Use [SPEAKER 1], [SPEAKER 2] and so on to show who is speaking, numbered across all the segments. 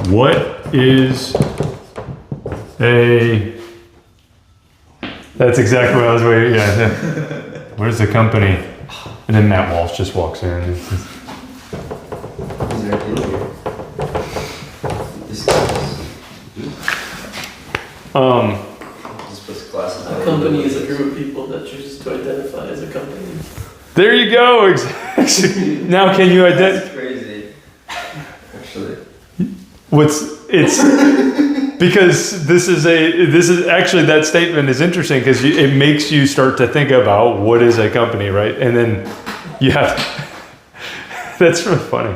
[SPEAKER 1] What is a... That's exactly what I was waiting. Yeah. Where's the company? And then Matt Walsh just walks in.
[SPEAKER 2] A company is a group of people that chooses to identify as a company.
[SPEAKER 1] There you go. Exactly. Now, can you identify?
[SPEAKER 3] That's crazy. Actually.
[SPEAKER 1] Because this is actually, that statement is interesting because it makes you start to think about what is a company, right? And then you have, that's really funny.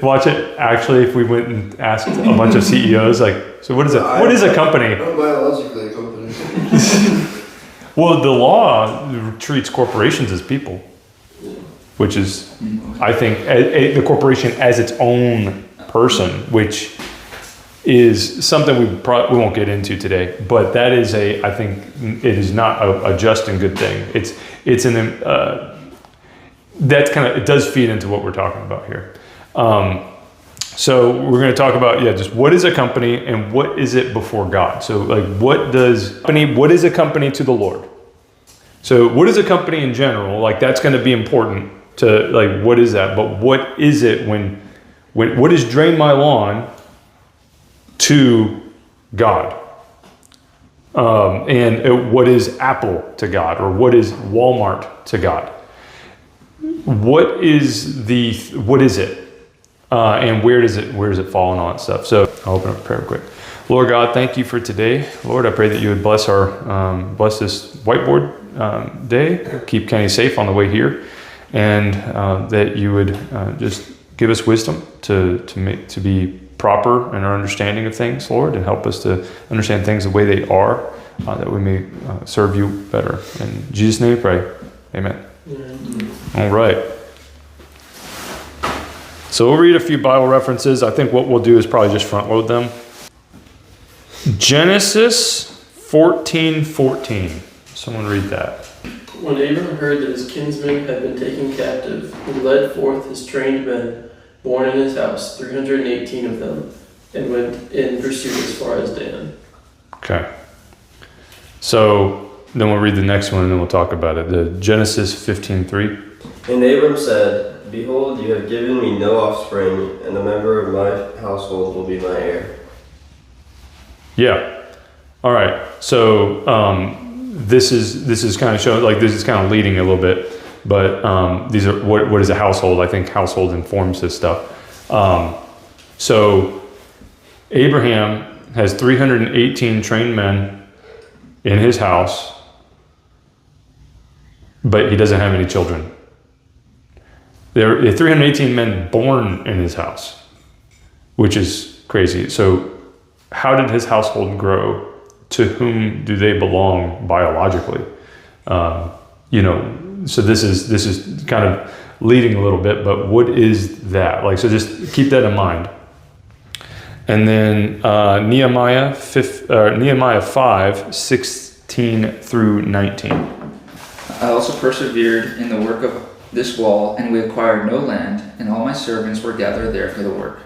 [SPEAKER 1] Watch it. Actually, if we went and asked a bunch of CEOs, like, so what is a company?
[SPEAKER 3] I'm biologically a company.
[SPEAKER 1] Well, the law treats corporations as people, which is, I think, the corporation as its own person, which is something we won't get into today. But that is I think it is not a just and good thing. That's kind of, it does feed into what we're talking about here. So we're going to talk about, just what is a company and what is it before God? So like, what is a company to the Lord? So what is a company in general? Like, that's going to be important to, like, what is that? But what is it when what is Drain My Lawn to God? And what is Apple to God? Or what is Walmart to God? What is it? And where does it fall and all that stuff? So I'll open up prayer real quick. Lord God, thank you for today. Lord, I pray that you would bless bless this whiteboard day. Keep Kenny safe on the way here, and that you would just give us wisdom to be proper in our understanding of things, Lord, and help us to understand things the way they are, that we may serve you better. In Jesus' name we pray. Amen. All right. So we'll read a few Bible references. I think what we'll do is probably just front load them. Genesis 14:14. Someone read that.
[SPEAKER 2] When Abram heard that his kinsmen had been taken captive, he led forth his trained men, born in his house, 318 of them, and went in pursuit as far as Dan.
[SPEAKER 1] Okay. So then we'll read the next one and then we'll talk about it. The Genesis 15:3.
[SPEAKER 3] And Abram said, Behold, you have given me no offspring, and a member of my household will be my heir.
[SPEAKER 1] Yeah. All right. So this is kind of showing, like, this is kind of leading a little bit, but these are what is a household? I think household informs this stuff. So Abraham has 318 trained men in his house, but he doesn't have any children. There are 318 men born in his house, which is crazy. So how did his household grow? To whom do they belong biologically? So this is kind of leading a little bit, but what is that? Like, so just keep that in mind. And then Nehemiah 5:16 through 19.
[SPEAKER 4] I also persevered in the work of this wall, and we acquired no land, and all my servants were gathered there for the work.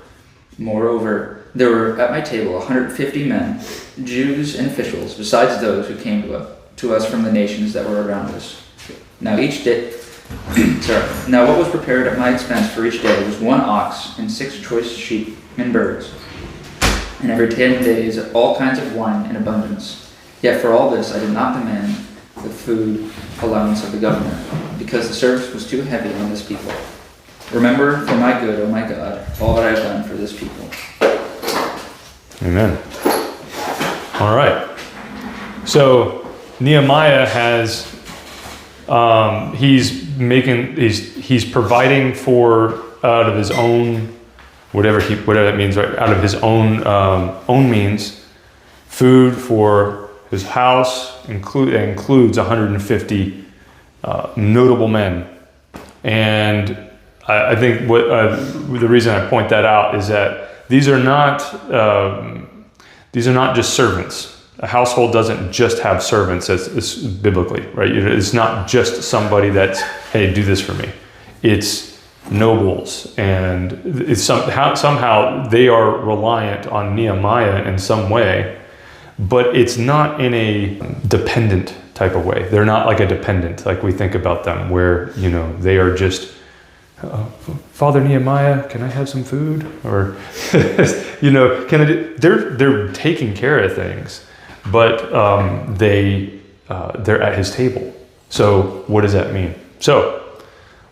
[SPEAKER 4] Moreover, there were at my table 150 men, Jews and officials, besides those who came to us from the nations that were around us. Now what was prepared at my expense for each day was 1 ox and 6 choice sheep and birds, and every 10 days all kinds of wine in abundance. Yet for all this I did not demand the food allowance of the governor, because the service was too heavy on this people. Remember for my good, O my God, all that I have done for this people.
[SPEAKER 1] Amen. All right. So Nehemiah has, he's providing for, out of his own, whatever that means, right? Out of his own means, food for his house. Includes 150 notable men. And I think the reason I point that out is that these are not just servants. A household doesn't just have servants as biblically, right? It's not just somebody that's, hey, do this for me. It's nobles, and somehow they are reliant on Nehemiah in some way, but it's not in a dependent type of way. They're not like a dependent like we think about them, where they are just Father Nehemiah, can I have some food? Or can I do? They're taking care of things, but they're at his table. So what does that mean? So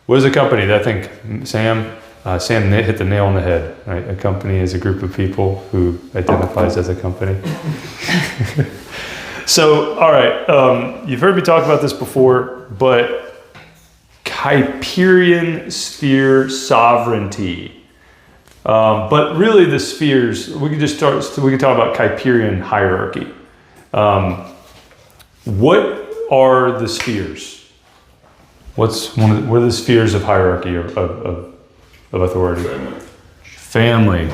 [SPEAKER 1] what is a company? I think Sam hit the nail on the head. Right? A company is a group of people who identifies as a company. So, all right, you've heard me talk about this before, but Kuyperian sphere sovereignty. But really, the spheres. We can talk about Kuyperian hierarchy. What are the spheres? What are the spheres of hierarchy of authority? Family.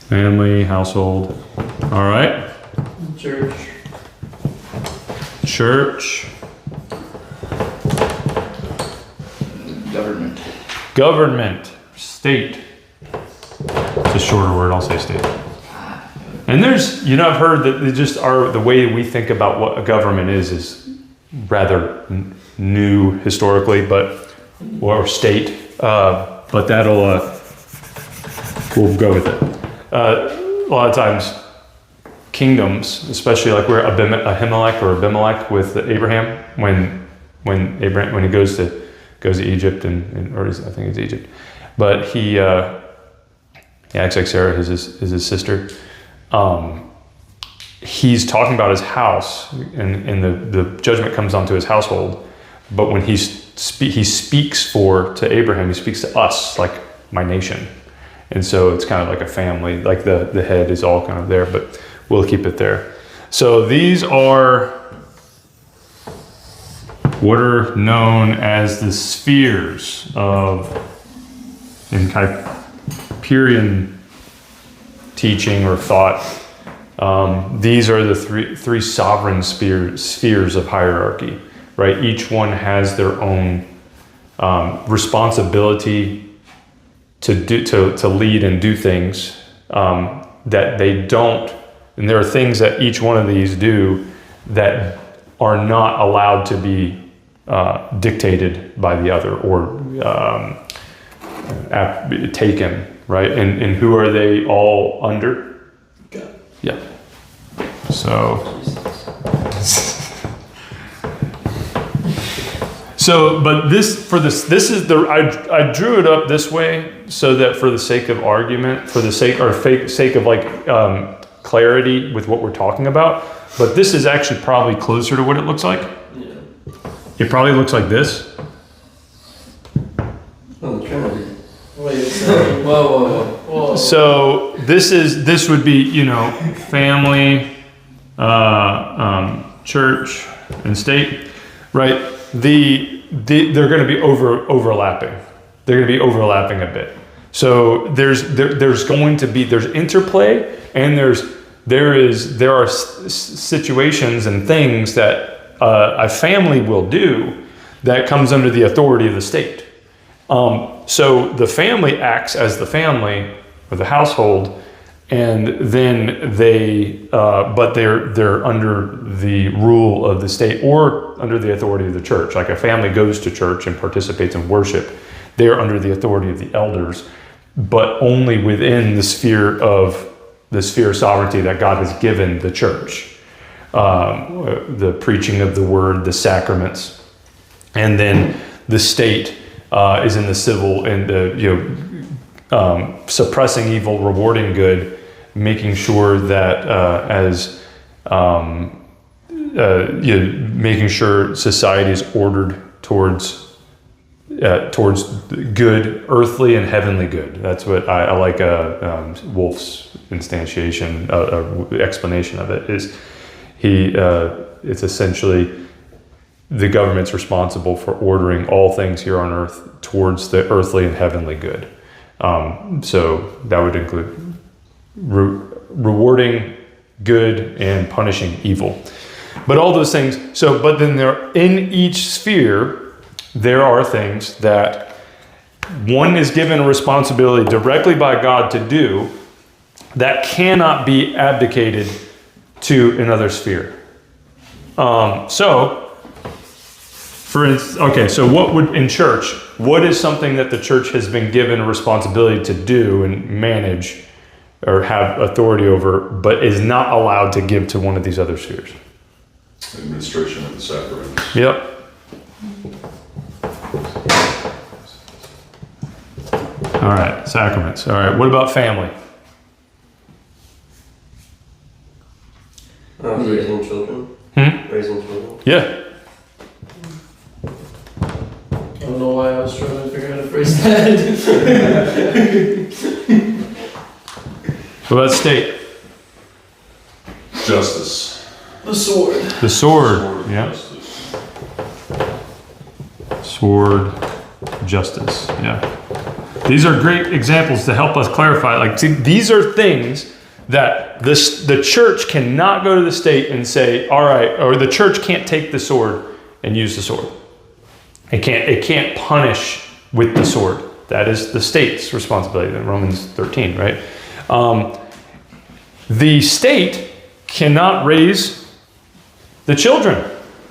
[SPEAKER 1] Family, household. All right. Church. Government. State. It's a shorter word. I'll say state. And there's, I've heard that the way we think about what a government is rather new historically, or state, but we'll go with it. A lot of times, kingdoms, especially like where Abimelech with Abraham, when he goes to Egypt I think it's Egypt, but he acts like Sarah is his sister. He's talking about his house, and the judgment comes onto his household. But when he speaks to Abraham, he speaks to us, like my nation. And so it's kind of like a family, like the head is all kind of there, but we'll keep it there. So these are what are known as the spheres in Kuyperian teaching or thought. These are the three sovereign spheres of hierarchy, right? Each one has their own responsibility to lead and do things that they don't. And there are things that each one of these do that are not allowed to be dictated by the other or taken, right? And who are they all under?
[SPEAKER 2] God.
[SPEAKER 1] Yeah. So but this is I drew it up this way so that for the sake of argument, for the sake of like clarity with what we're talking about. But this is actually probably closer to what it looks like.
[SPEAKER 2] Yeah.
[SPEAKER 1] It probably looks like this.
[SPEAKER 2] Oh, the Trinity. Wait a second. Whoa.
[SPEAKER 1] So this would be family, church, and state, right? They're going to be overlapping. They're going to be overlapping a bit. So there's interplay, and there are situations and things that a family will do that comes under the authority of the state. So the family acts as the family or the household, and then but they're under the rule of the state or under the authority of the church. Like a family goes to church and participates in worship, they're under the authority of the elders, but only within the sphere of sovereignty that God has given the church. The preaching of the word, the sacraments, and then the state is in the civil and suppressing evil, rewarding good, making sure that making sure society is ordered towards good, earthly and heavenly good. That's what I like. Wolf's instantiation, explanation of it is it's essentially the government's responsible for ordering all things here on earth towards the earthly and heavenly good. So that would include rewarding good and punishing evil. But all those things, but then in each sphere, there are things that one is given a responsibility directly by God to do that cannot be abdicated to another sphere. So, for instance, okay, so what would, in church, what is something that the church has been given a responsibility to do and manage or have authority over, but is not allowed to give to one of these other spheres?
[SPEAKER 5] Administration of the sacraments.
[SPEAKER 1] Yep. All right, sacraments. All right, what about family?
[SPEAKER 3] Raising children. Raising children.
[SPEAKER 1] Yeah.
[SPEAKER 2] I don't know why I was trying to figure out how to phrase that.
[SPEAKER 1] What about state?
[SPEAKER 5] Justice.
[SPEAKER 2] The sword.
[SPEAKER 1] The sword.
[SPEAKER 5] Sword of
[SPEAKER 1] Yeah.
[SPEAKER 5] justice.
[SPEAKER 1] Sword, justice. Yeah. These are great examples to help us clarify. Like, see, these are things that the church cannot go to the state and say, all right, or the church can't take the sword and use the sword. It can't punish with the sword. That is the state's responsibility in Romans 13, right? The state cannot raise the children.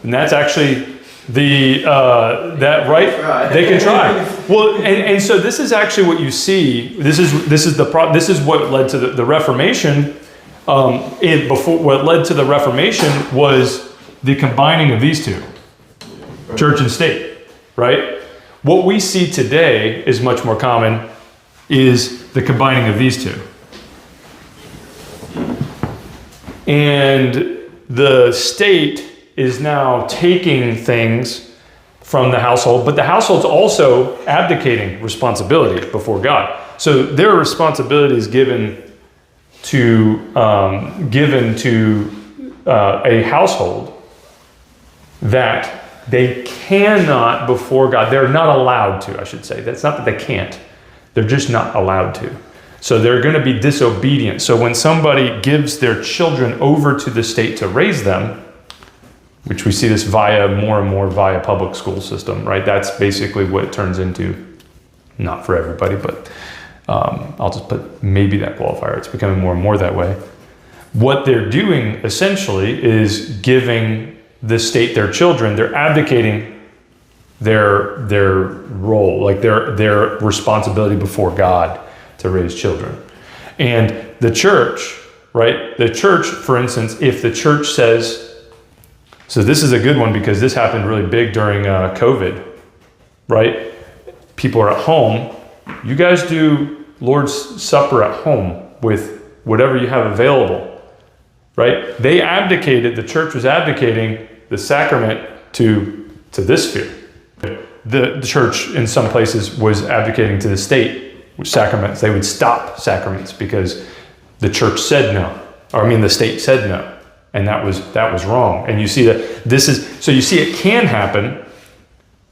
[SPEAKER 1] And that's actually that right. They can try. Well, and so this is actually what you see. This is what led to the Reformation. What led to the Reformation was the combining of these two, church and state. Right? What we see today is much more common, is the combining of these two. And the state is now taking things from the household, but the household's also abdicating responsibility before God. So their responsibility is given to a household that they cannot before God. They're not allowed to, I should say. That's not that they can't. They're just not allowed to. So they're going to be disobedient. So when somebody gives their children over to the state to raise them, which we see this more and more via public school system, right? That's basically what it turns into. Not for everybody, but I'll just put maybe that qualifier. It's becoming more and more that way. What they're doing essentially is giving the state their children. They're abdicating their role, like their responsibility before God to raise children. And the church, right? The church, for instance, if the church says, so this is a good one because this happened really big during COVID, right? People are at home. You guys do Lord's Supper at home with whatever you have available, right? They abdicated, the church was abdicating the sacrament to this sphere. The church in some places was abdicating to the state with sacraments. They would stop sacraments because the church said no, the state said no. And that was wrong. And you see that you see it can happen,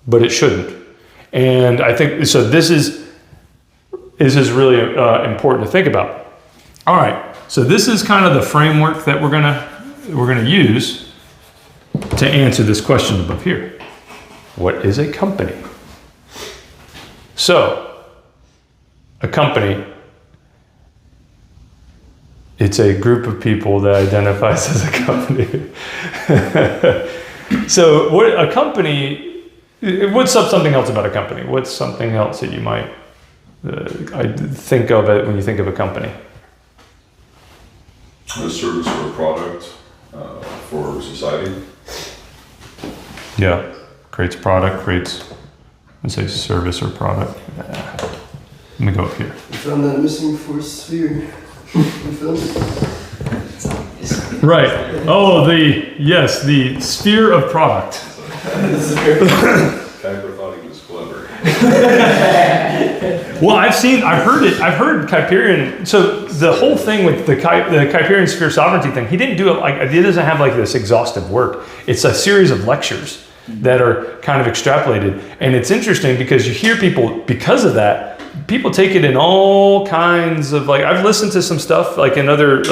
[SPEAKER 1] but it shouldn't. And I think, so this is really important to think about. All right, so this is kind of the framework that we're gonna use to answer this question above here. What is a company? So, a company, it's a group of people that identifies as a company. So what a company, what's something else about a company? What's something else that you might think of it when you think of a company?
[SPEAKER 5] A service or a product for society.
[SPEAKER 1] Yeah, creates product, let's say service or product. Let me go up here.
[SPEAKER 3] We found that missing fourth sphere. We found it.
[SPEAKER 1] Right. Oh, the sphere of product.
[SPEAKER 5] Kuiper thought he was clever.
[SPEAKER 1] Well, I've heard Kuyperian. So the whole thing with the Kuyperian sphere sovereignty thing, he didn't do it it doesn't have like this exhaustive work. It's a series of lectures that are kind of extrapolated. And it's interesting because you hear people, because of that, people take it in all kinds of, I've listened to some stuff in other,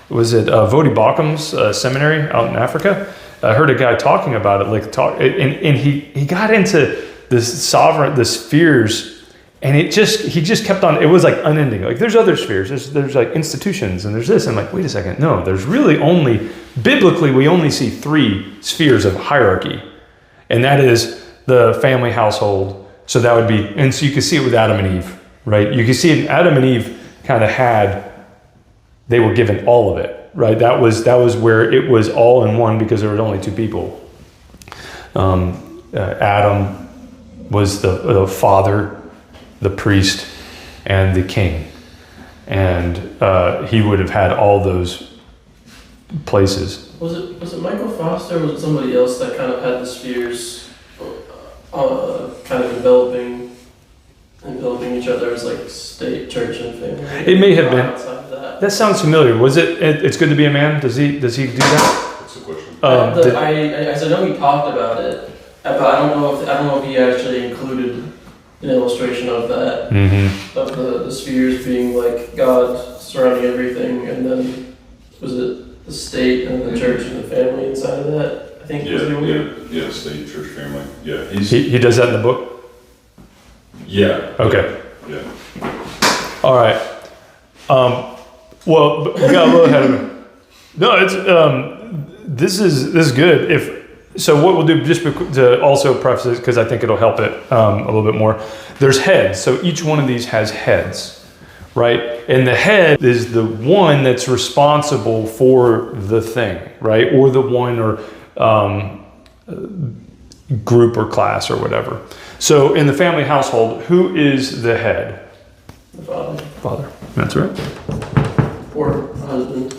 [SPEAKER 1] was it Vodi Bakkum's seminary out in Africa? I heard a guy talking about it, and he got into the spheres, and he just kept on. It was like unending. Like there's other spheres. There's like institutions, and there's this. And I'm like, wait a second, no. There's really only biblically we only see 3 spheres of hierarchy, and that is the family household. So that would be, and so you can see it with Adam and Eve, right? You can see it. Adam and Eve kind of they were given all of it, right? That was where it was all in one because there were only 2 people. Adam was the father, the priest, and the king, and he would have had all those places.
[SPEAKER 2] Was it Michael Foster or was it somebody else that kind of had the spheres kind of enveloping each other as like state, church, and family?
[SPEAKER 1] It may have been.
[SPEAKER 2] Outside of that.
[SPEAKER 1] That sounds familiar. Was it? It's good to be a man. Does he do that?
[SPEAKER 5] What's the question?
[SPEAKER 2] I know he talked about it, but I don't know if he actually included an illustration of that,
[SPEAKER 1] Mm-hmm.
[SPEAKER 2] of the spheres being like God surrounding everything, and then was it the state and the church and the family inside of that? I think was the only.
[SPEAKER 5] Yeah, state, church, family. Yeah, he's.
[SPEAKER 1] He does that in the book.
[SPEAKER 5] Yeah.
[SPEAKER 1] Okay.
[SPEAKER 5] Yeah.
[SPEAKER 1] All right. Well, we got a little ahead of me. No, it's this is good. So what we'll do, just to also preface it, because I think it'll help it a little bit more. There's heads. So each one of these has heads, right? And the head is the one that's responsible for the thing, right? Or the one or group or class or whatever. So in the family household, who is the head?
[SPEAKER 2] The father.
[SPEAKER 1] Father. That's right.
[SPEAKER 2] Or husband.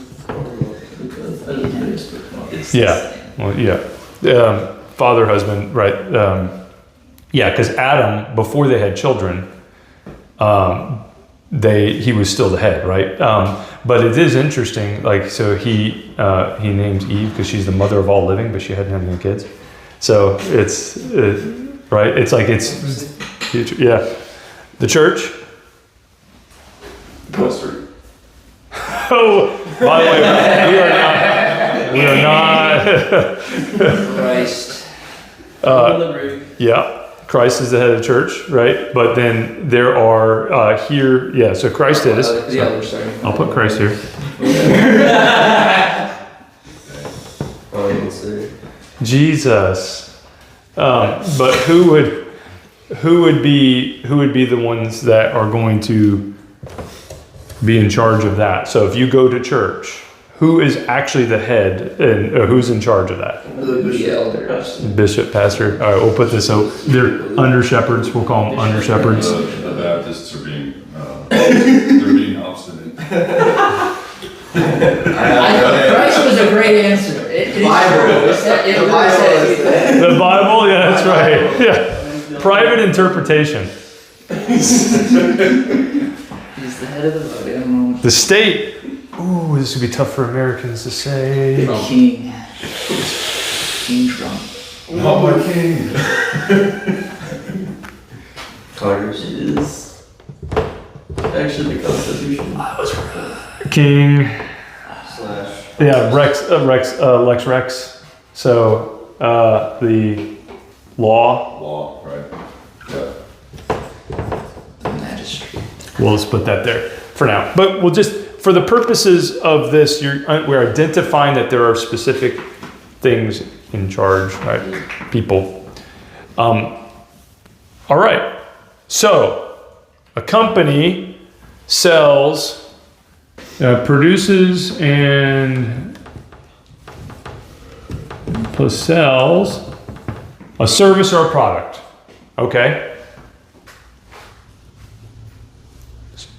[SPEAKER 1] Yeah. Well, yeah. Father, husband, right. Yeah, because Adam, before they had children, he was still the head, right? But it is interesting, like, so he named Eve because she's the mother of all living, but she hadn't had any kids. So it's right. It's like it's future. Yeah. The church.
[SPEAKER 5] Pastor.
[SPEAKER 1] Oh, by the way, we are not.
[SPEAKER 4] Christ.
[SPEAKER 1] Yeah, Christ is the head of the church, right? But then there are here, yeah. So Christ is.
[SPEAKER 4] The elder, sorry.
[SPEAKER 1] I'll put Christ here.
[SPEAKER 3] Oh, you can see.
[SPEAKER 1] Jesus. But who would be the ones that are going to be in charge of that? So if you go to church, who is actually the head and who's in charge of that?
[SPEAKER 4] The elders.
[SPEAKER 1] Bishop, pastor. All right, we'll put this. So they're under shepherds. We'll call them under shepherds.
[SPEAKER 5] The Baptists are being they're being obstinate.
[SPEAKER 4] Christ was a great answer.
[SPEAKER 3] The Bible says
[SPEAKER 1] The Bible, yeah, that's right. Yeah, private interpretation.
[SPEAKER 4] He's the head of the body. I don't know.
[SPEAKER 1] The state. Ooh, this would be tough for Americans to say.
[SPEAKER 4] The king. King Trump.
[SPEAKER 5] Not my king.
[SPEAKER 3] Congress.
[SPEAKER 2] It is actually the Constitution.
[SPEAKER 1] King.
[SPEAKER 3] Slash.
[SPEAKER 1] Yeah, Lex Rex. So the law.
[SPEAKER 5] Law, right? Yeah.
[SPEAKER 4] The magistrate.
[SPEAKER 1] We'll just put that there for now. But we'll just, for the purposes of this, we're identifying that there are specific things in charge, right? People. All right. So a company sells, produces and sells a service or a product. Okay.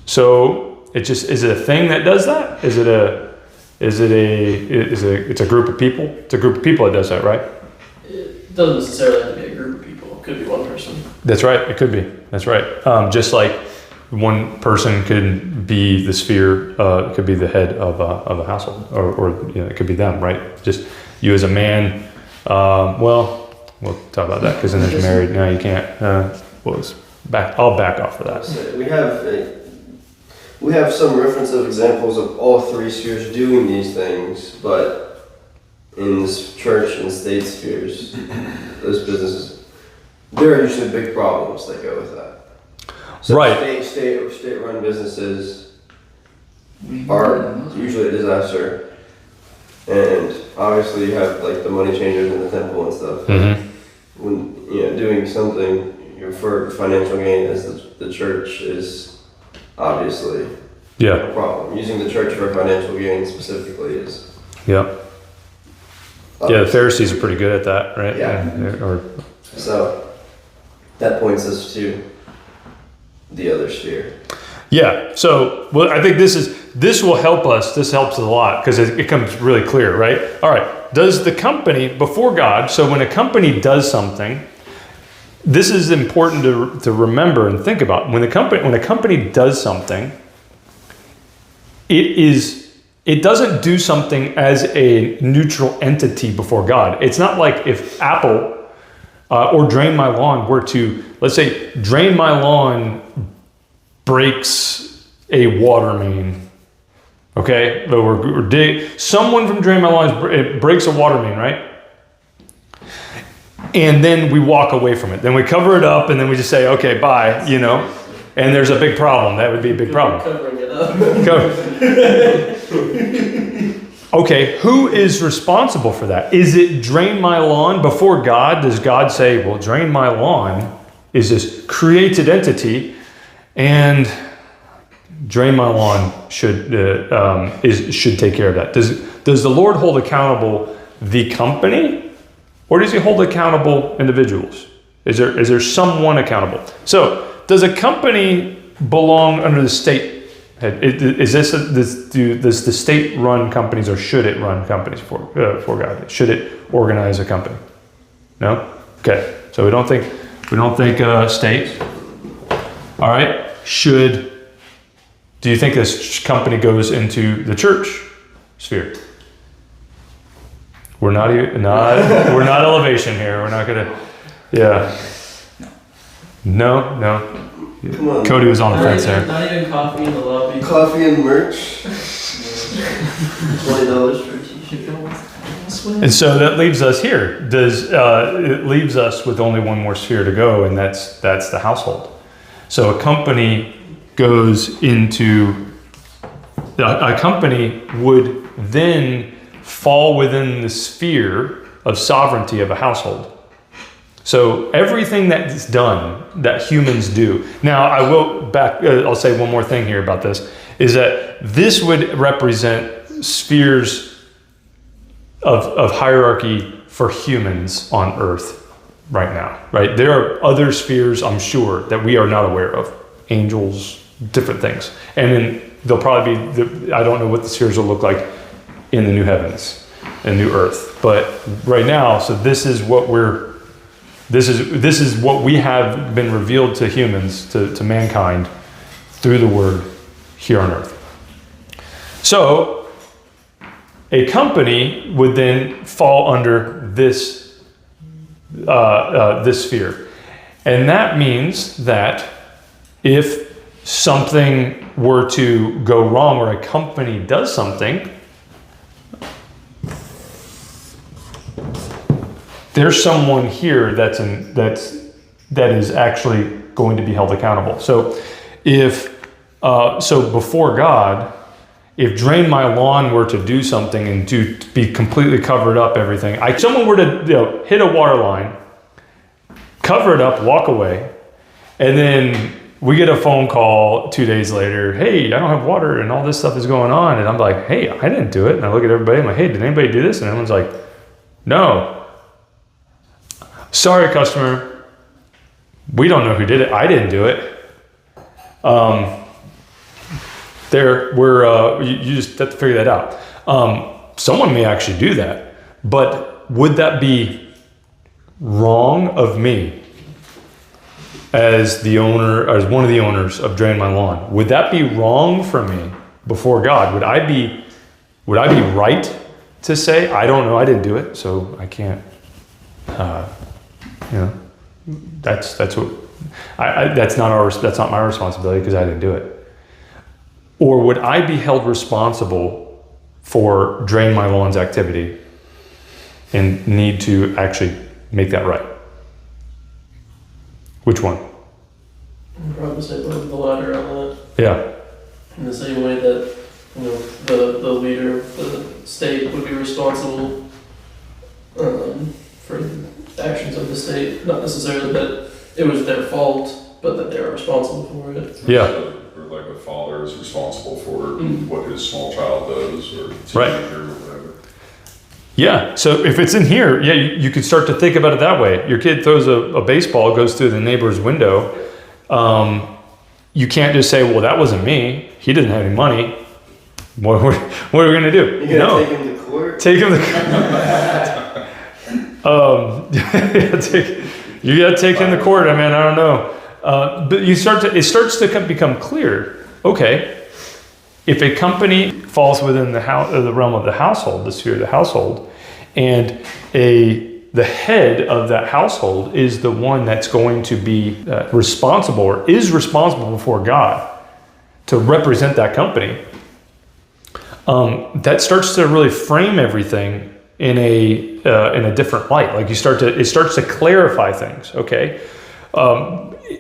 [SPEAKER 1] So is it a thing that does that? It's a group of people? It's a group of people that does that, right?
[SPEAKER 2] It doesn't necessarily have to be a group of people. It could be one person.
[SPEAKER 1] That's right. It could be. That's right. Just like one person could be the sphere, it could be the head of a household, or it could be them, right? Just you as a man. Well, we'll talk about that because then there's married. No, you can't. I'll back off of that.
[SPEAKER 3] So we have some reference of examples of all 3 spheres doing these things, but in this church and state spheres, those businesses, there are usually big problems that go with that. So
[SPEAKER 1] Right.
[SPEAKER 3] state-run businesses are usually a disaster. And obviously you have like the money changers in the temple and stuff.
[SPEAKER 1] Mm-hmm.
[SPEAKER 3] When doing something for financial gain as the church is obviously
[SPEAKER 1] Yeah.
[SPEAKER 3] a problem. Using the church for financial gain specifically is
[SPEAKER 1] Yeah. Yeah, the Pharisees are pretty good at that, right?
[SPEAKER 3] Yeah.
[SPEAKER 1] Or
[SPEAKER 3] so that points us to the other sphere.
[SPEAKER 1] yeah. So, well, I think this will help us. This helps a lot because it becomes really clear, right? All right. Does the company before God? So when a company does something, this is important to remember and think about. When a company does something, it doesn't do something as a neutral entity before God. It's not like if Apple or Drain My Lawn were to, let's say, Drain My Lawn breaks a water main. Okay, someone from Drain My Lawn breaks a water main, right? And then we walk away from it. Then we cover it up, and then we just say, "Okay, bye," And there's a big problem. That would be a big problem.
[SPEAKER 2] Covering it up.
[SPEAKER 1] Okay, who is responsible for that? Is it Drain My Lawn before God? Does God say, "Well, Drain My Lawn is this created entity, and Drain My Lawn should take care of that"? Does the Lord hold accountable the company, or does He hold accountable individuals? Is there someone accountable? So, does a company belong under the state? Does the state run companies, or should it run companies for God? Should it organize a company? No. Okay. So we don't think state. All right. Do you think this company goes into the church sphere? We're not elevation here. We're not gonna. Yeah. No.
[SPEAKER 3] Come on.
[SPEAKER 1] Cody was on the fence there.
[SPEAKER 2] Not even coffee in the lobby.
[SPEAKER 3] Coffee and merch. $20 for a t-shirt.
[SPEAKER 1] And so that leaves us here. It leaves us with only one more sphere to go, and that's the household. So a company would then fall within the sphere of sovereignty of a household. So everything that's done, that humans do. Now, I'll say one more thing here about this, is that this would represent spheres of hierarchy for humans on earth right now, right? There are other spheres, I'm sure, that we are not aware of. Angels, different things. And then there'll probably be, I don't know what the spheres will look like in the new heavens and new earth. But right now, so this is what we have been revealed to humans, to mankind, through the word here on earth. So, a company would then fall under this sphere. And that means that if something were to go wrong, or a company does something, there's someone here that is actually going to be held accountable. So before God, if Drain My Lawn were to do something and to be completely covered up everything, someone were to hit a water line, cover it up, walk away, and then we get a phone call 2 days later, "Hey, I don't have water and all this stuff is going on." And I'm like, "Hey, I didn't do it." And I look at everybody, I'm like, "Hey, did anybody do this?" And everyone's like, "No." "Sorry, customer, we don't know who did it. I didn't do it." You just have to figure that out. Someone may actually do that, but would that be wrong of me as the owner, as one of the owners of Drain My Lawn? Would that be wrong for me before God? Would I be right to say, "I don't know, I didn't do it, so I can't"? That's not my responsibility because I didn't do it. Or would I be held responsible for Drain My Lawn's activity and need to actually make that right? Which one?
[SPEAKER 2] I'd probably say the latter on that.
[SPEAKER 1] Yeah.
[SPEAKER 2] In the same way that, the leader of the state would be responsible for the actions of the state. Not necessarily that it was their fault, but that they are responsible for it.
[SPEAKER 1] Yeah.
[SPEAKER 5] Or like a father is responsible for what his small child does, or
[SPEAKER 1] Right.
[SPEAKER 5] teenager, or whatever.
[SPEAKER 1] Yeah. So if it's in here, yeah, you could start to think about it that way. Your kid throws a baseball, goes through the neighbor's window. You can't just say, well, that wasn't me. He didn't have any money. What are we going to do?
[SPEAKER 3] You gotta take him to court.
[SPEAKER 1] Take him to you got to take him to court. I mean, I don't know. But it starts to become clear. Okay, if a company falls within the realm of the household, the sphere of the household, and the head of that household is the one that's going to be responsible or is responsible before God to represent that company, that starts to really frame everything in a different light. Like it starts to clarify things. Okay,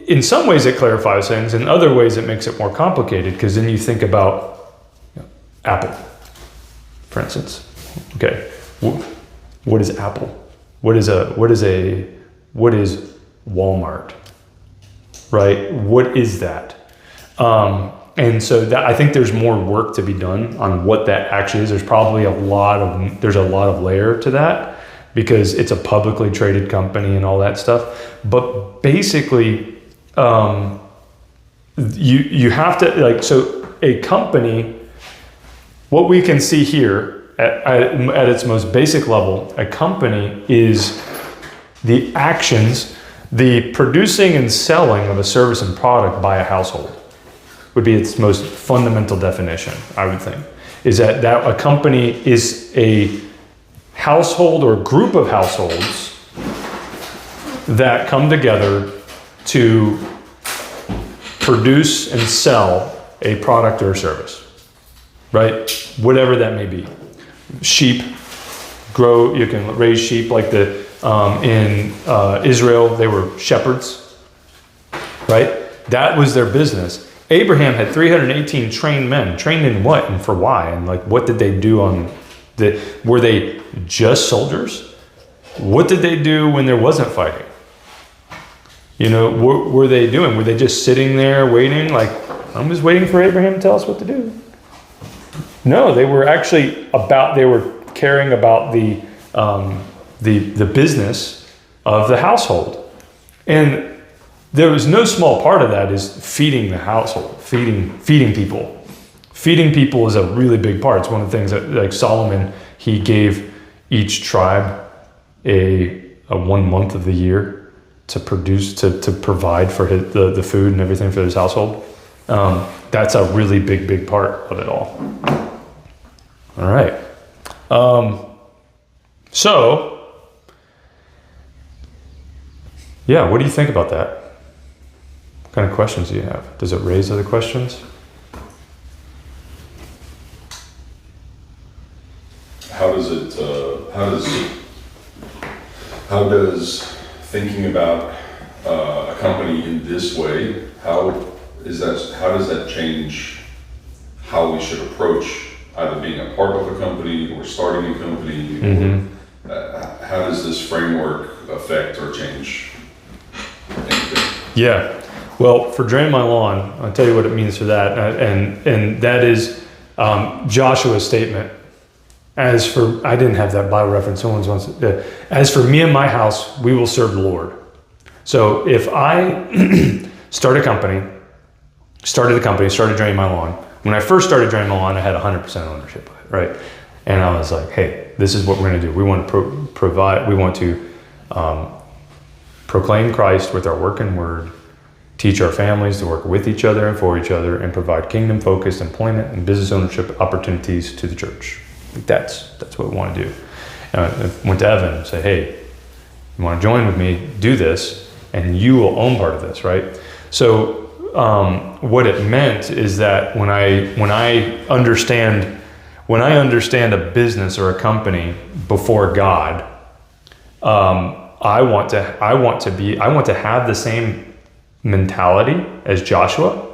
[SPEAKER 1] in some ways it clarifies things. In other ways it makes it more complicated, because then you think about Apple, for instance. Okay, what is Apple? What is Walmart? Right? What is that? And so that, I think there's more work to be done on what that actually is. There's probably a lot of layer to that, because it's a publicly traded company and all that stuff. But basically, you have to, so a company, what we can see here at its most basic level, a company is the actions, the producing and selling of a service and product by a household, would be its most fundamental definition, I would think. Is that a company is a household or group of households that come together to produce and sell a product or a service, right? Whatever that may be. Sheep, you can raise sheep like in Israel, they were shepherds, right? That was their business. Abraham had 318 trained men. Trained in what and for why? And what did they do were they just soldiers? What did they do when there wasn't fighting? What were they doing? Were they just sitting there waiting? I'm just waiting for Abraham to tell us what to do. No, they were actually they were caring about the business of the household. And there was no small part of that is feeding the household, feeding people. Feeding people is a really big part. It's one of the things that, Solomon, he gave each tribe a 1 month of the year to produce, to provide for the food and everything for his household. That's a really big part of it all. All right. So, yeah, what do you think about that? What kind of questions do you have? Does it raise other questions?
[SPEAKER 5] How does thinking about a company in this way, how does that change how we should approach either being a part of a company or starting a company?
[SPEAKER 1] Mm-hmm.
[SPEAKER 5] How does this framework affect or change anything?
[SPEAKER 1] Yeah. Well, for drain my lawn, I'll tell you what it means for that. And that is Joshua's statement. I didn't have that Bible reference. Someone's wants it. As for me and my house, we will serve the Lord. So if I started a company, started draining my lawn. When I first started draining my lawn, I had 100% ownership of it, right? And I was like, hey, this is what we're going to do. We want to provide. We want to proclaim Christ with our work and word, teach our families to work with each other and for each other, and provide kingdom-focused employment and business ownership opportunities to the church. That's what we want to do. And I went to Evan and said, hey, you want to join with me, do this, and you will own part of this, right? So what it meant is that when I understand a business or a company before God, I want to have the same mentality as Joshua.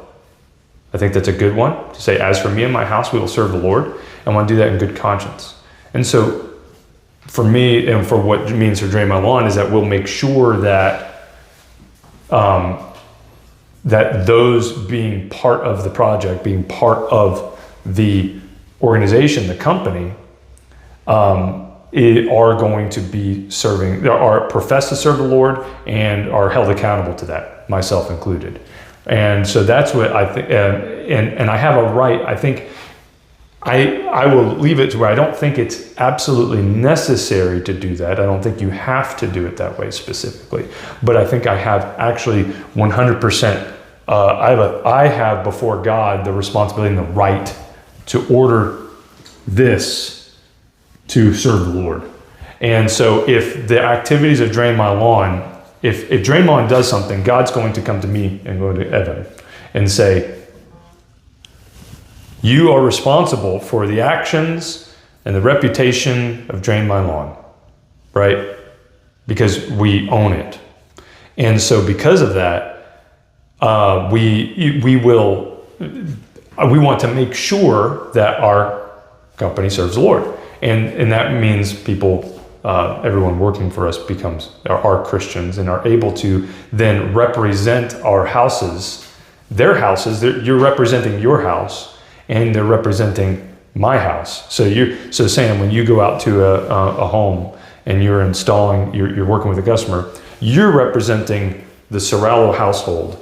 [SPEAKER 1] I think that's a good one to say, as for me and my house, we will serve the Lord. I want to do that in good conscience. And so for me, and for what it means for Drain My Lawn, is that we'll make sure that that those being part of the project, being part of the organization, the company, are going to be serving, are professed to serve the Lord and are held accountable to that, myself included. And so that's what I think, and I have a right, I think, I will leave it to where I don't think it's absolutely necessary to do that. I don't think you have to do it that way specifically. But I think I have actually 100%, I have before God the responsibility and the right to order this to serve the Lord. And so if the activities of Drain My Lawn, if Drain My Lawn does something, God's going to come to me and go to Evan and say, you are responsible for the actions and the reputation of Drain My Lawn, right? Because we own it. And so because of that, we want to make sure that our company serves the Lord. And that means people, everyone working for us are Christians and are able to then represent our houses, their houses. You're representing your house, and they're representing my house. So Sam, when you go out to a home and you're installing, you're working with a customer, you're representing the Sorallo household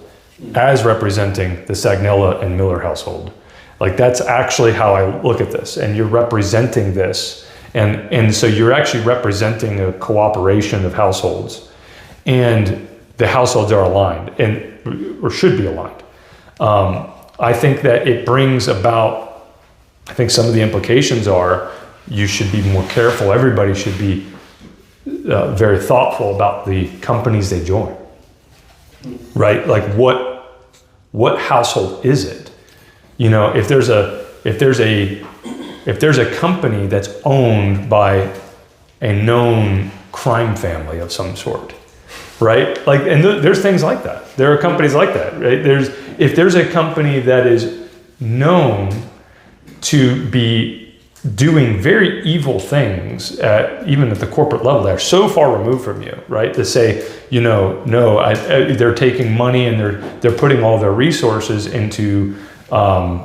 [SPEAKER 1] as representing the Sagnella and Miller household. Like, that's actually how I look at this. And you're representing this. And so you're actually representing a cooperation of households. And the households are aligned, or should be aligned. I think that it brings about, I think some of the implications are, you should be more careful. Everybody should be very thoughtful about the companies they join, right? Like, what household is it? You know, if there's a company that's owned by a known crime family of some sort, right? Like, and there's things like that. There are companies like that, right? If there's a company that is known to be doing very evil things, even at the corporate level, they're so far removed from you, right? To say, they're taking money and they're putting all their resources into all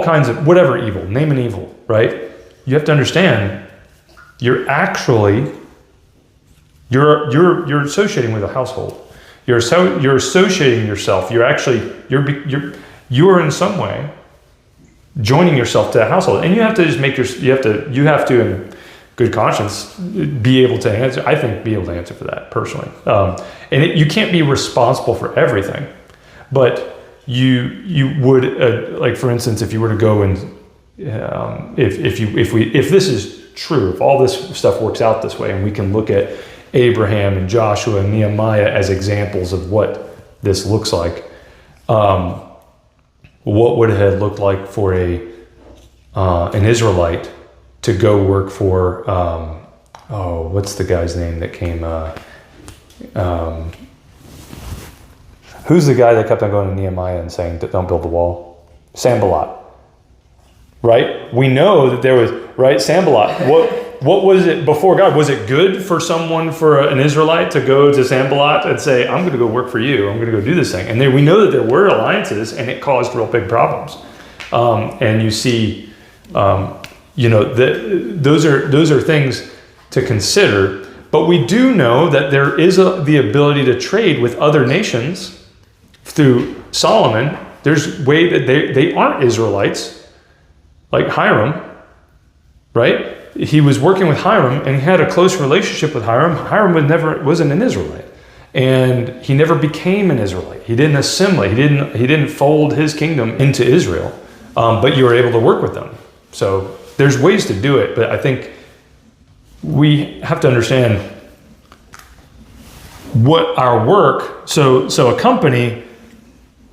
[SPEAKER 1] kinds of whatever evil, name an evil, right? You have to understand, you're associating with a household. You're associating yourself. You're in some way joining yourself to a household, and you have to just you have to in good conscience be able to answer. I think be able to answer for that personally. You can't be responsible for everything, but you would like, for instance, if you were to go and if this is true, if all this stuff works out this way, and we can look at Abraham and Joshua and Nehemiah as examples of what this looks like, what would it have looked like for an Israelite to go work for what's the guy's name that came who's the guy that kept on going to Nehemiah and saying, don't build the wall? Sanballat. Right? We know that there was, right? Sanballat. What was it before God? Was it good for an Israelite to go to Sanballat and say, I'm going to go work for you. I'm going to go do this thing. And then we know that there were alliances, and it caused real big problems. And you see, those are things to consider. But we do know that there is the ability to trade with other nations through Solomon. There's way that they aren't Israelites, like Hiram, right? He was working with Hiram, and he had a close relationship with Hiram. Hiram wasn't an Israelite, and he never became an Israelite. He didn't assimilate. He didn't fold his kingdom into Israel. But you were able to work with them. So there's ways to do it, but I think we have to understand what our work. So a company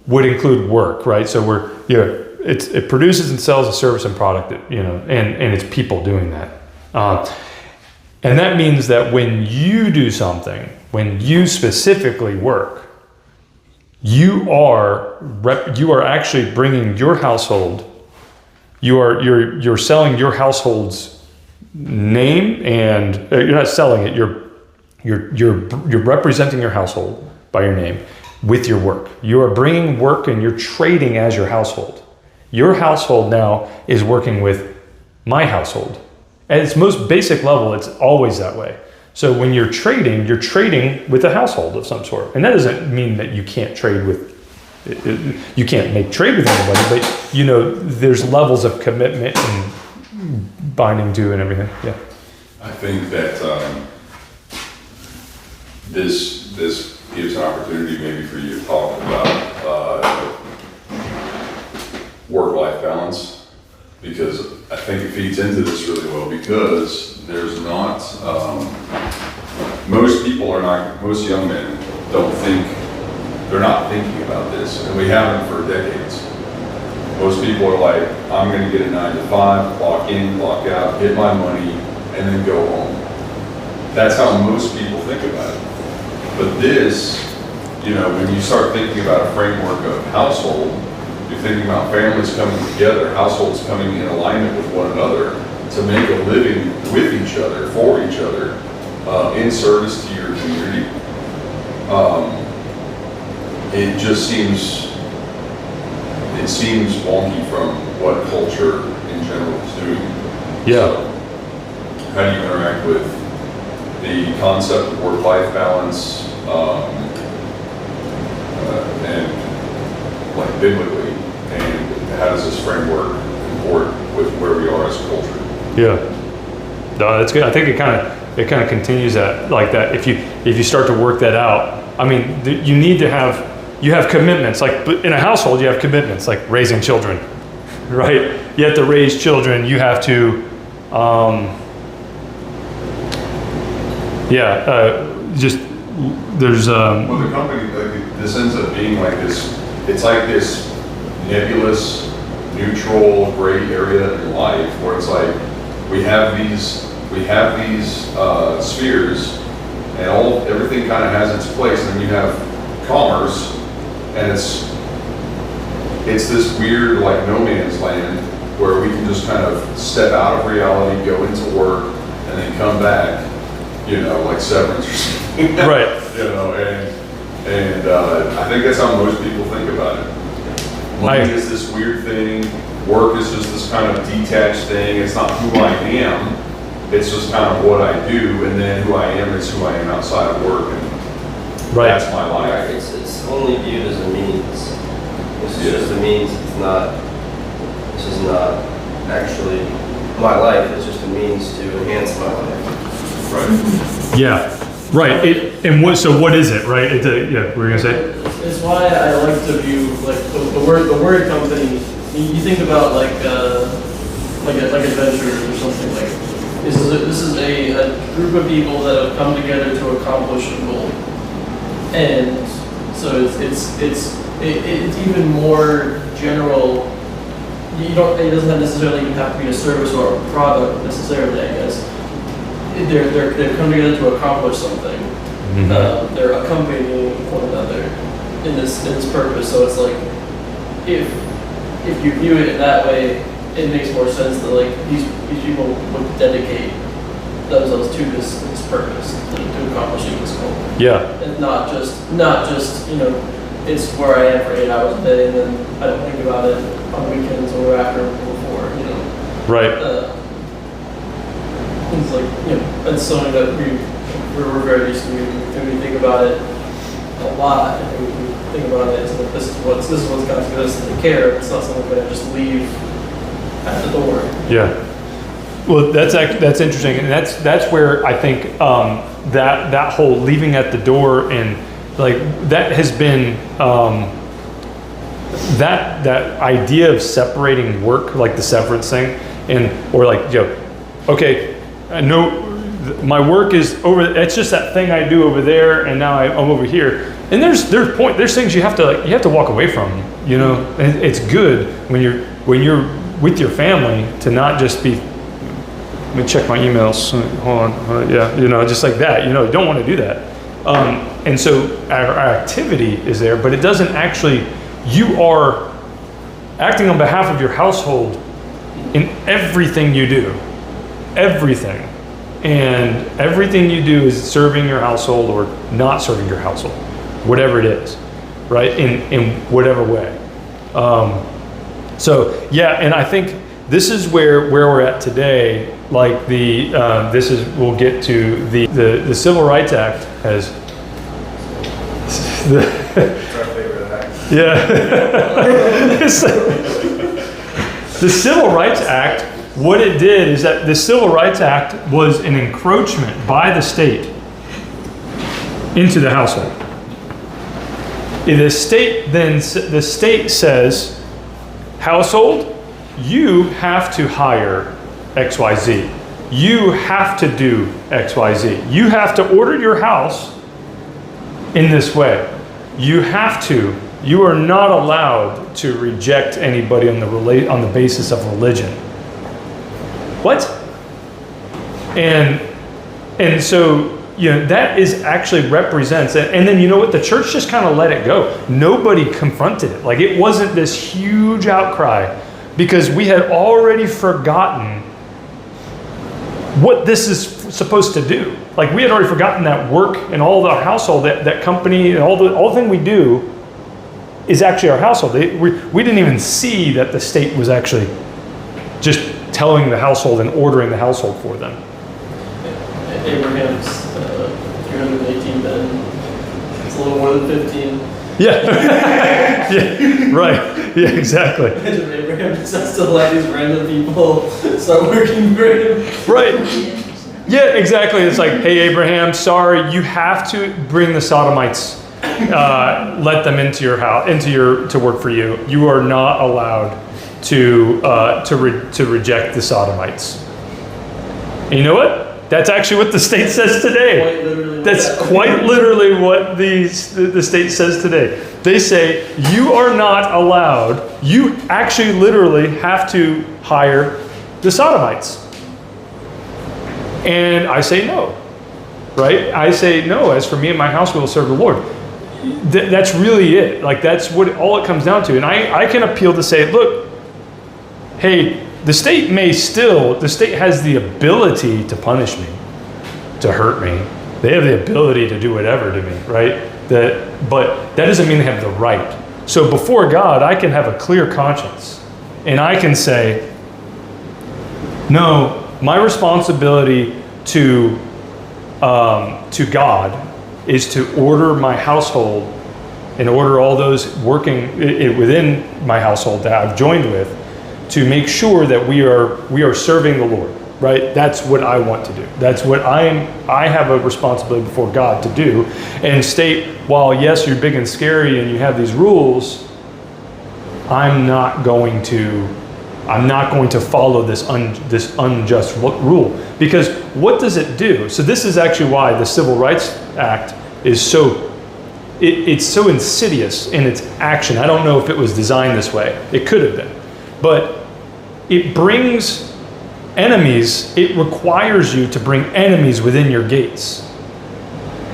[SPEAKER 1] would include work, right? So it produces and sells a service and product that, and it's people doing that. And that means that when you do something, when you specifically work, you are actually bringing your household. You're selling your household's name, and you're not selling it. You're representing your household by your name with your work. You are bringing work, and you're trading as your household. Your household now is working with my household. At its most basic level, it's always that way. So when you're trading with a household of some sort. And that doesn't mean that you can't trade with, you can't make trade with anybody, but you know, there's levels of commitment and binding to and everything. Yeah.
[SPEAKER 5] I think that this gives an opportunity maybe for you to talk about work-life balance, because I think it feeds into this really well, because there's not, most young men they're not thinking about this, and we haven't for decades. Most people are like, I'm gonna get a 9 to 5, clock in, clock out, get my money, and then go home. That's how most people think about it. But this, you know, when you start thinking about a framework of household, you're thinking about families coming together, households coming in alignment with one another to make a living with each other, for each other, in service to your community. It just seems wonky from what culture in general is doing.
[SPEAKER 1] Yeah.
[SPEAKER 5] So, how do you interact with the concept of work-life balance, and like biblically, and how does this framework comport with where we are as a culture?
[SPEAKER 1] Yeah. No, that's good. I think it kind of continues that like that. If you start to work that out, I mean, you have commitments. Like in a household, you have commitments like raising children, right? You have to raise children. You have to, just there's.
[SPEAKER 5] Well, the company, like, this ends up being like this. It's like this nebulous, neutral, gray area in life where it's like we have these spheres, and everything kind of has its place. And then you have commerce, and it's this weird like no man's land where we can just kind of step out of reality, go into work, and then come back, you know, like Severance or something.
[SPEAKER 1] Right.
[SPEAKER 5] You know, and I think that's how most people think about it. Money is this weird thing. Work is just this kind of detached thing. It's not who I am. It's just kind of what I do, and then who I am is who I am outside of work, and
[SPEAKER 1] Right.
[SPEAKER 5] that's my life.
[SPEAKER 3] Right, it's only viewed as a means. This is just a means. This is not actually my life. It's just a means to enhance my life.
[SPEAKER 5] Right.
[SPEAKER 1] Yeah. Right. So what is it? Right. Yeah. What were you gonna say?
[SPEAKER 2] It's why I like to view like the word company. You think about like adventurers or something like. This is a group of people that have come together to accomplish a goal, and so it's even more general. It doesn't necessarily even have to be a service or a product necessarily. I guess they've come together to accomplish something.
[SPEAKER 1] Mm-hmm.
[SPEAKER 2] They're accompanying one another in this purpose. So it's like if you view it in that way, it makes more sense that like these people would dedicate themselves to this purpose, to accomplishing this goal.
[SPEAKER 1] Yeah.
[SPEAKER 2] And not just it's where I am for 8 hours a day, and then I don't think about it on weekends or after or before.
[SPEAKER 1] Right.
[SPEAKER 2] It's like that's something that we're very used to. And we think about it a lot, and we think about it as like, this is what's God's given us to care. It's not something that I just leave at the door.
[SPEAKER 1] Yeah. Well, that's interesting, and that's where I think that whole leaving at the door, and like that has been that idea of separating work, like the severance thing, or like okay, I know my work is over. It's just that thing I do over there, and now I'm over here. And there's things you have to walk away from. And it's good when you're with your family to not just be. Let me check my emails. Hold on. Yeah, just like that. You don't want to do that. And so our activity is there, but it doesn't actually, you are acting on behalf of your household in everything you do. Everything. And everything you do is serving your household or not serving your household, whatever it is, right? In whatever way. So yeah, and I think this is where we're at today. Like we'll get to the Civil Rights Act has
[SPEAKER 3] It's our favorite act.
[SPEAKER 1] yeah. The Civil Rights Act, what it did is that the Civil Rights Act was an encroachment by the state into the household. The state says, household, you have to hire XYZ. You have to do XYZ. You have to order your house in this way. You have to. You are not allowed to reject anybody on the basis of religion. What? And so, that is actually represents it. And then you know what? The church just kind of let it go. Nobody confronted it. Like, it wasn't this huge outcry because we had already forgotten what this is supposed to do. Like, we had already forgotten that work and all the household, that company, and all the thing we do is actually our household. We didn't even see that the state was actually just telling the household and ordering the household for them.
[SPEAKER 2] Abraham's 318 men. It's a little more than 15.
[SPEAKER 1] Yeah. Yeah. Right. Yeah. Exactly.
[SPEAKER 2] Imagine Abraham just has to let these random people start working for him.
[SPEAKER 1] Right. Yeah. Exactly. It's like, hey, Abraham, sorry, you have to bring the Sodomites. Let them into your house, to work for you. You are not allowed to reject the Sodomites. And you know what? That's actually what the state says today. That's quite literally what the state says today. They say you are not allowed. You actually literally have to hire the Sodomites. And I say no. Right? I say no. As for me and my house, we will serve the Lord. That's really it. Like, that's what all it comes down to. And I can appeal to say, look, hey, the state has the ability to punish me, to hurt me. They have the ability to do whatever to me, right? But that doesn't mean they have the right. So before God, I can have a clear conscience. And I can say, no, my responsibility to God is to order my household and order all those working within my household that I've joined with to make sure that we are serving the Lord, right? That's what I want to do. That's what I have a responsibility before God to do. And state, while yes, you're big and scary and you have these rules, I'm not going to follow this unjust rule. Because what does it do? So this is actually why the Civil Rights Act is it's so insidious in its action. I don't know if it was designed this way. It could have been. But it brings enemies, it requires you to bring enemies within your gates.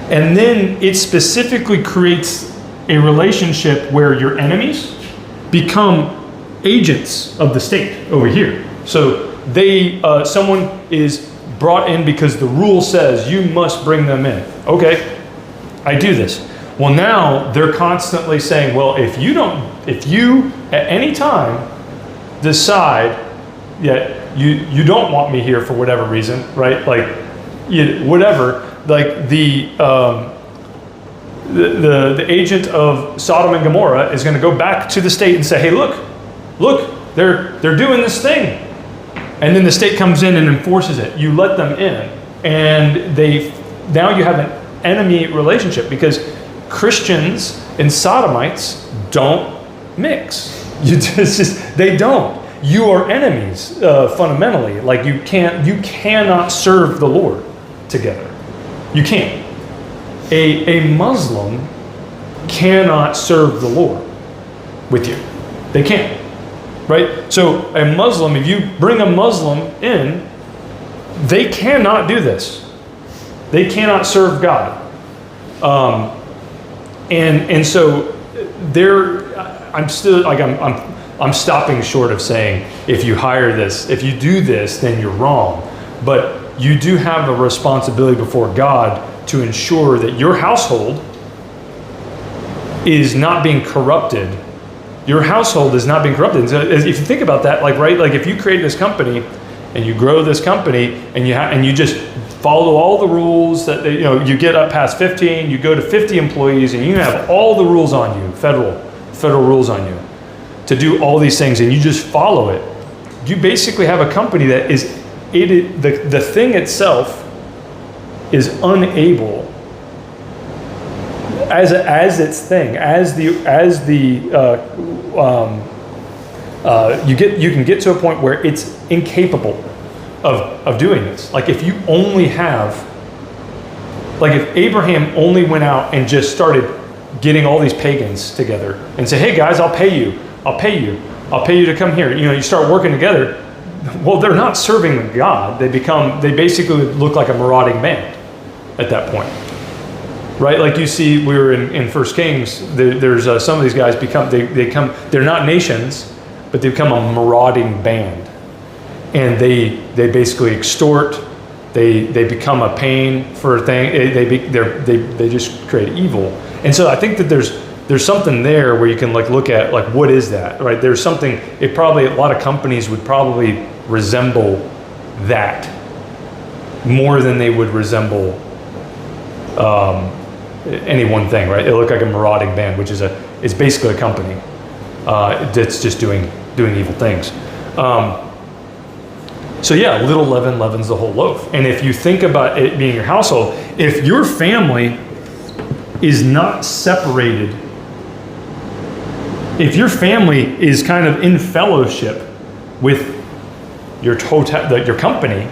[SPEAKER 1] And then it specifically creates a relationship where your enemies become agents of the state over here. So someone is brought in because the rule says you must bring them in. Okay, I do this. Well, now they're constantly saying, well, if you at any time decide that you don't want me here for whatever reason, right? Like, whatever. Like the agent of Sodom and Gomorrah is going to go back to the state and say, hey, look, they're doing this thing. And then the state comes in and enforces it. You let them in. And now you have an enemy relationship because Christians and Sodomites don't mix. They don't. You are enemies fundamentally. Like, you cannot serve the Lord together. You can't. A Muslim cannot serve the Lord with you. They can't. Right? So a Muslim, if you bring a Muslim in, they cannot do this. They cannot serve God. And so there, I'm still like I'm stopping short of saying if you do this, then you're wrong. But you do have a responsibility before God to ensure that your household is not being corrupted. Your household is not being corrupted. So if you think about that, like if you create this company and you grow this company and you just follow all the rules that you get up past 15, you go to 50 employees, and you have all the rules on you, federal rules on you, to do all these things, and you just follow it. You basically have a company that the thing itself is unable, as its thing, you can get to a point where it's incapable of doing this. Like if you only have, like if Abraham only went out and just started getting all these pagans together and say, hey guys, I'll pay you to come here. You start working together. Well, they're not serving God. They basically basically look like a marauding band at that point. Right? Like you see, we were in 1 Kings, there's some of these guys they're not nations, but they become a marauding band. And they basically extort, they become a pain for a thing, they just create evil. And so I think that there's something there where you can look at what is that, right? There's something, a lot of companies would probably resemble that more than they would resemble any one thing, right? It looked like a marauding band, which is basically a company that's just doing evil things. So yeah, little leaven leavens the whole loaf. And if you think about it being your household, if your family is not separated, if your family is kind of in fellowship with your company,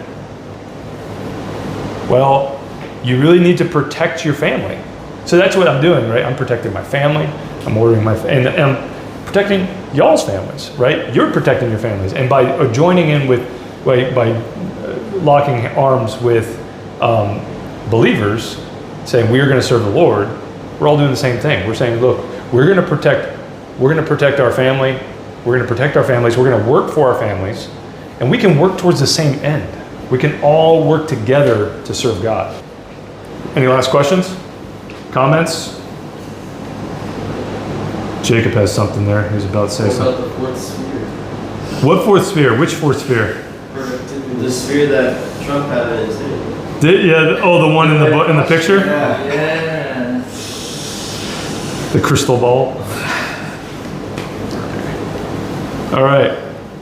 [SPEAKER 1] well, you really need to protect your family. So that's what I'm doing, right? I'm protecting my family. I'm ordering and I'm protecting y'all's families, right? You're protecting your families, and by joining in with, by locking arms with believers, saying we are going to serve the Lord, we're all doing the same thing. We're saying, look, we're going to protect our family. We're going to protect our families. We're going to work for our families, and we can work towards the same end. We can all work together to serve God. Any last questions? Comments? Jacob has something there. He was about to say something.
[SPEAKER 3] What about the fourth sphere?
[SPEAKER 1] What fourth sphere? Which fourth sphere?
[SPEAKER 3] The sphere that Trump had in his hand.
[SPEAKER 1] The one in the picture?
[SPEAKER 3] Yeah.
[SPEAKER 1] The crystal ball. All right.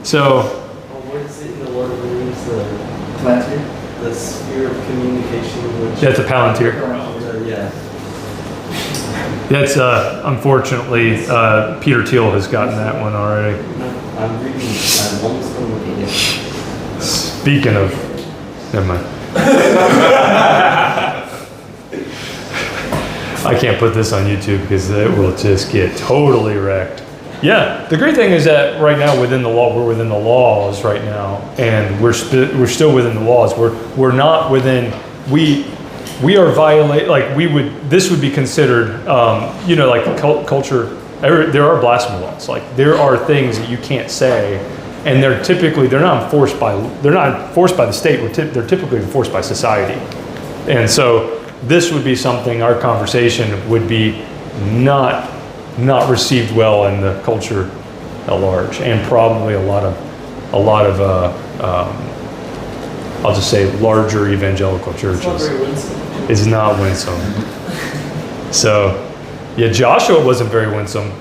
[SPEAKER 1] So.
[SPEAKER 3] What is it in the Lord of the Rings?
[SPEAKER 4] Palantir?
[SPEAKER 3] The sphere of communication.
[SPEAKER 1] That's a Palantir.
[SPEAKER 3] Yeah.
[SPEAKER 1] That's unfortunately Peter Thiel has gotten that one already.
[SPEAKER 3] I'm reading. I'm almost done with it.
[SPEAKER 1] Speaking of, never mind. I can't put this on YouTube because it will just get totally wrecked. Yeah, the great thing is that right now within the law, we're within the laws right now, and we're still within the laws. We're not within. We are violate, this would be considered, culture. There are blasphemy laws. Like there are things that you can't say, and they're not enforced by the state. They're typically enforced by society. And so this would be something, our conversation would be not received well in the culture at large, and probably a lot of I'll just say larger evangelical churches.
[SPEAKER 2] It's not very winsome.
[SPEAKER 1] Is not winsome. So, yeah, Joshua wasn't very winsome.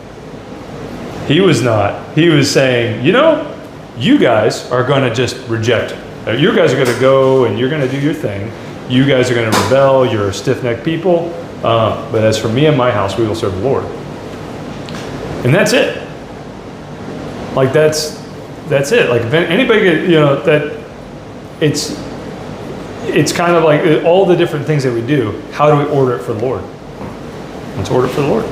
[SPEAKER 1] He was not. He was saying, you guys are going to just reject. You guys are going to go and you're going to do your thing. You guys are going to rebel. You're a stiff-necked people. But as for me and my house, we will serve the Lord. And that's it. Like that's it. Like if anybody, that it's kind of like all the different things that we do. How do we order it for the Lord? Let's order it for the Lord.